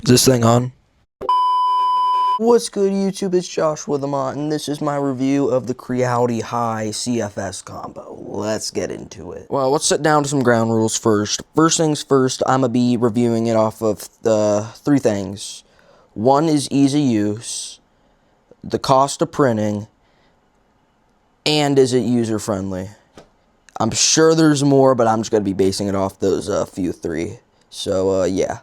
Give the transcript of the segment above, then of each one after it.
Is this thing on? What's good, YouTube? It's Josh with Amont, and this is my review of the Creality High CFS combo. Let's get into it. Well, let's sit down to some ground rules first. First things first, I'm going to be reviewing it off of the three things. One is easy use, the cost of printing, and is it user-friendly? I'm sure there's more, but I'm just going to be basing it off those few three. So, yeah.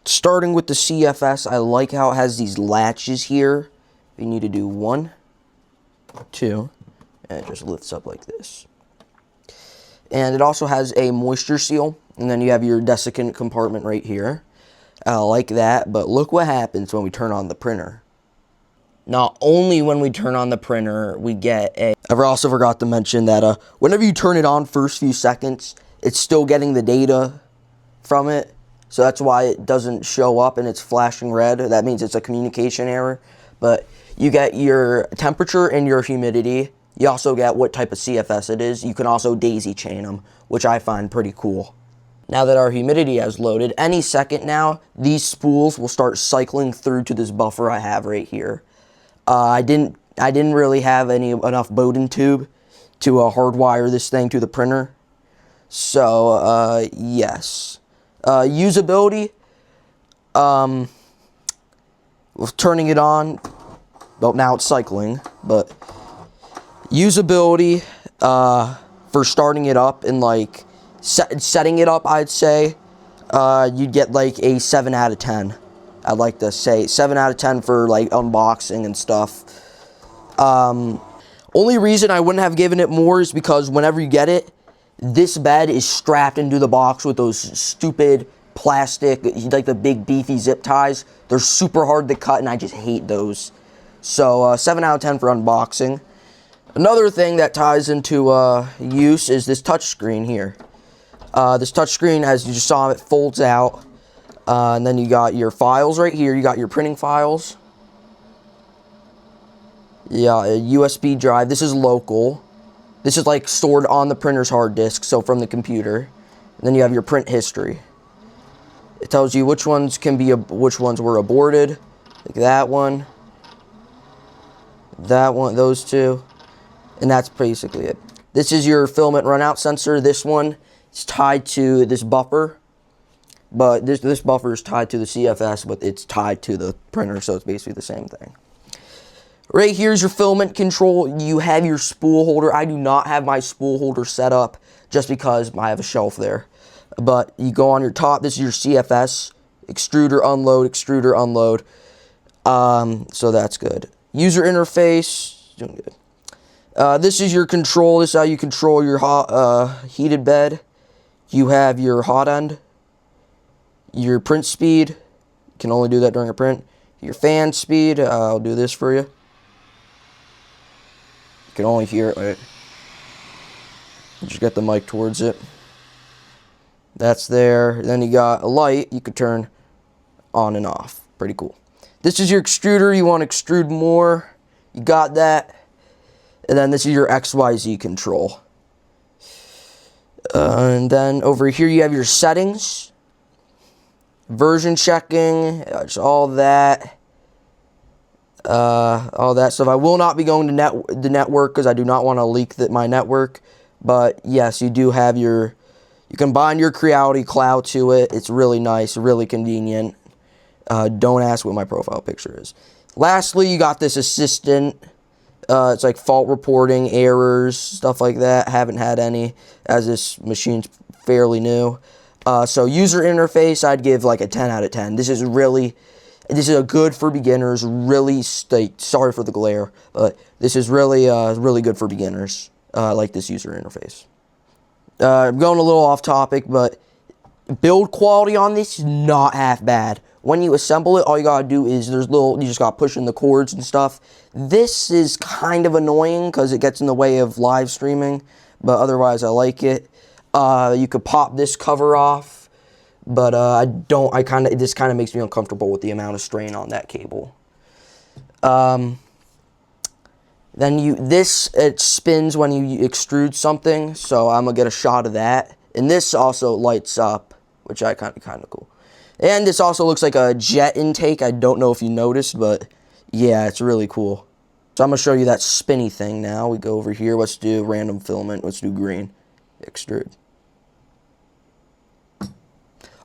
Starting with the CFS, I like how it has these latches here. You need to do 1, 2, and it just lifts up like this. And it also has a moisture seal, and then you have your desiccant compartment right here. I like that, but look what happens when we turn on the printer. Not only when we turn on the printer, we get a... I also forgot to mention that whenever you turn it on first few seconds, it's still getting the data from it. So that's why it doesn't show up and it's flashing red. That means it's a communication error. But you get your temperature and your humidity. You also get what type of CFS it is. You can also daisy chain them, which I find pretty cool. Now that our humidity has loaded, any second now, these spools will start cycling through to this buffer I have right here. I didn't really have enough Bowden tube to hardwire this thing to the printer. So, yes. Usability, with turning it on, well, now it's cycling, but usability, for starting it up and like setting it up, I'd say, you'd get like a 7 out of 10. I'd like to say 7 out of 10 for like unboxing and stuff. Only reason I wouldn't have given it more is because whenever you get it, this bed is strapped into the box with those stupid plastic, like the big beefy zip ties. They're super hard to cut and I just hate those. So 7 out of 10 for unboxing. Another thing that ties into use is this touchscreen here. This touchscreen, as you just saw, it folds out. And then you got your files right here. You got your printing files. Yeah, a USB drive. This is local. This is like stored on the printer's hard disk, so from the computer. And then you have your print history. It tells you which ones which ones were aborted, like that one, those two, and that's basically it. This is your filament runout sensor. This one is tied to this buffer, but this buffer is tied to the CFS, but it's tied to the printer, so it's basically the same thing. Right here's your filament control. You have your spool holder. I do not have my spool holder set up just because I have a shelf there. But you go on your top. This is your CFS. Extruder, unload, extruder, unload. So that's good. User interface. Doing good. This is your control. This is how you control your heated bed. You have your hot end. Your print speed. You can only do that during a print. Your fan speed. I'll do this for you. You can only hear it, right? Just get the mic towards it. That's there. Then you got a light you could turn on and off. Pretty cool. This is your extruder. You want to extrude more. You got that. And then this is your XYZ control. And then over here you have your settings. Version checking. Just all that. All that stuff. I will not be going to the network because I do not want to leak my network. But yes, you do have your... You can bind your Creality cloud to it. It's really nice, really convenient. Don't ask what my profile picture is. Lastly, you got this assistant. It's like fault reporting, errors, stuff like that. Haven't had any, as this machine's fairly new. So user interface, I'd give like a 10 out of 10. This is a good for beginners. Really, sorry for the glare, but this is really, really good for beginners. I like this user interface. I'm going a little off topic, but build quality on this is not half bad. When you assemble it, all you gotta do is you just gotta push in the cords and stuff. This is kind of annoying because it gets in the way of live streaming, but otherwise I like it. You could pop this cover off, but this kind of makes me uncomfortable with the amount of strain on that cable. Then it spins when you extrude something, so I'm gonna get a shot of that. And this also lights up, which I kind of cool. And this also looks like a jet intake. I don't know if you noticed, but yeah, it's really cool. So I'm going to show you that spinny thing now. We go over here. Let's do random filament. Let's do green. Extrude.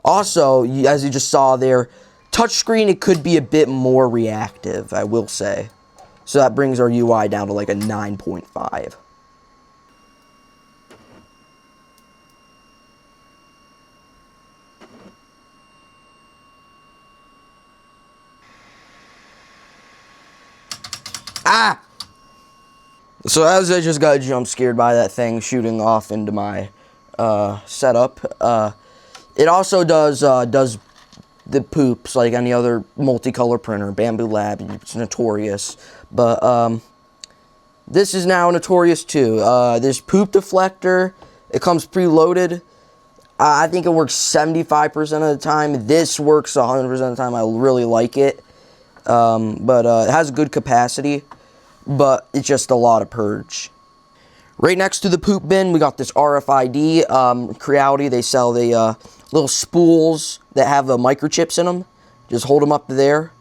Also, as you just saw there, touchscreen, it could be a bit more reactive, I will say. So that brings our UI down to like a 9.5. Ah! So as I just got jump scared by that thing shooting off into my setup, it also does the poops like any other multicolor printer. Bamboo Lab, it's notorious. But this is now notorious too. This poop deflector, it comes preloaded. I think it works 75% of the time. This works 100% of the time. I really like it. But it has good capacity, but it's just a lot of purge. Right next to the poop bin, we got this RFID. Creality, they sell the little spools that have the microchips in them. Just hold them up there,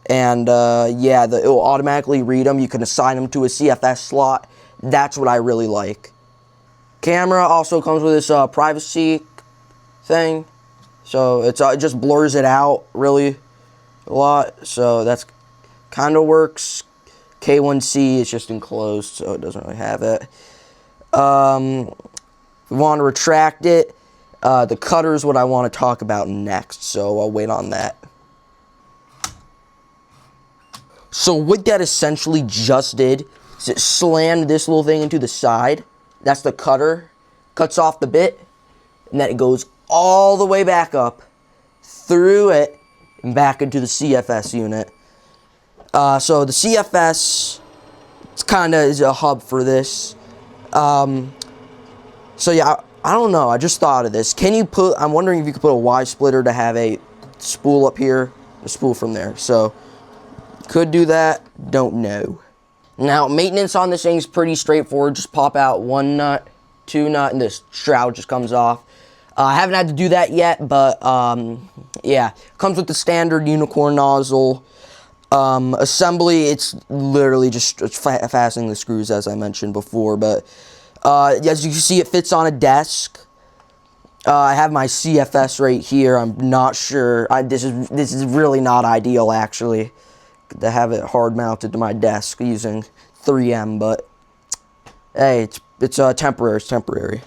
and yeah, it will automatically read them. You can assign them to a CFS slot. That's what I really like. Camera also comes with this privacy thing, so it just blurs it out really a lot. So that's kind of works. K1C is just enclosed, so it doesn't really have it. If we want to retract it, the cutter is what I want to talk about next, so I'll wait on that. So what that essentially just did is it slammed this little thing into the side. That's the cutter. Cuts off the bit, and then it goes all the way back up, through it, and back into the CFS unit. So the CFS, it's kind of is a hub for this. So yeah, I don't know. I just thought of this. Can you put? I'm wondering if you could put a Y splitter to have a spool up here, a spool from there. So could do that. Don't know. Now maintenance on this thing is pretty straightforward. Just pop out one nut, two nut, and this shroud just comes off. I haven't had to do that yet, but yeah, comes with the standard unicorn nozzle. Assembly, it's literally just fastening the screws as I mentioned before, but as you can see, it fits on a desk. I have my CFS right here. I'm not sure. This is really not ideal actually to have it hard mounted to my desk using 3M, but hey, it's temporary. It's temporary.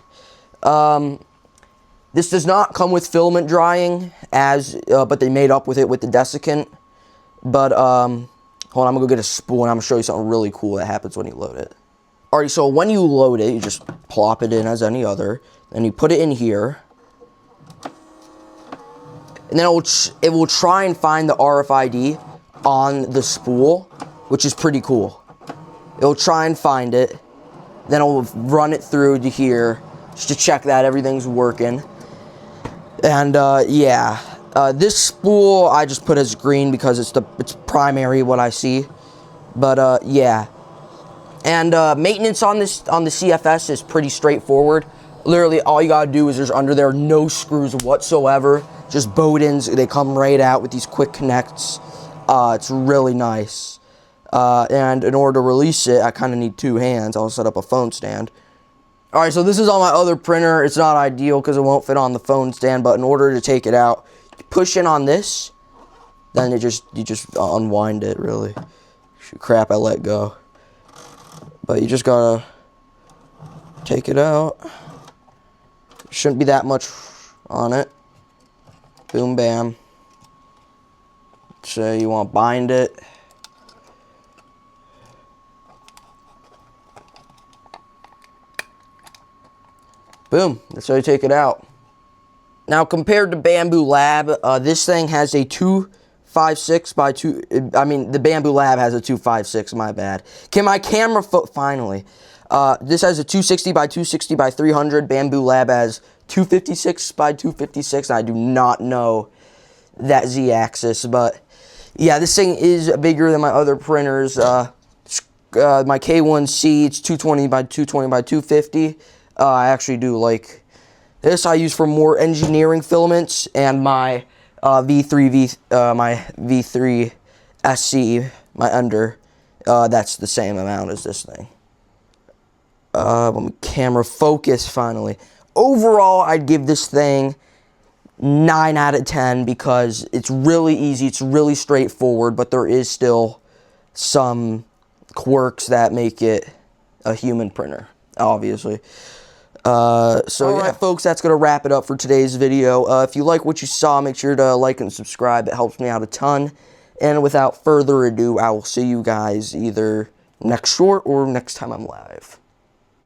This does not come with filament drying, but they made up with it with the desiccant. But, hold on, I'm going to go get a spool, and I'm going to show you something really cool that happens when you load it. Alright, so when you load it, you just plop it in as any other, then you put it in here, and then it will try and find the RFID on the spool, which is pretty cool. It'll try and find it, then it'll run it through to here, just to check that everything's working. And, yeah. This spool I just put as green because it's primary what I see, but yeah. And maintenance on the CFS is pretty straightforward. Literally all you gotta do is there's under there no screws whatsoever, just bolt-ins. They come right out with these quick connects. It's really nice. And in order to release it, I kind of need two hands. I'll set up a phone stand. Alright, so this is on my other printer. It's not ideal because it won't fit on the phone stand, but in order to take it out, push in on this, then you just unwind it, really. Crap, I let go. But you just gotta take it out. Shouldn't be that much on it. Boom, bam. So you want to bind it. Boom, that's how you take it out. Now, compared to Bamboo Lab, this thing has a 256 by 2. I mean, the Bamboo Lab has a 256. My bad. Can my camera finally? This has a 260 by 260 by 300. Bamboo Lab has 256 by 256. I do not know that Z-axis, but yeah, this thing is bigger than my other printers. My K1C, it's 220 by 220 by 250. I actually do like this. I use for more engineering filaments, and my my V3 SC, my under, that's the same amount as this thing. Camera focus finally. Overall, I'd give this thing 9 out of 10 because it's really easy, it's really straightforward, but there is still some quirks that make it a human printer, obviously. Yeah, folks, that's going to wrap it up for today's video. If you like what you saw, make sure to like and subscribe. It helps me out a ton. And without further ado, I will see you guys either next short or next time I'm live.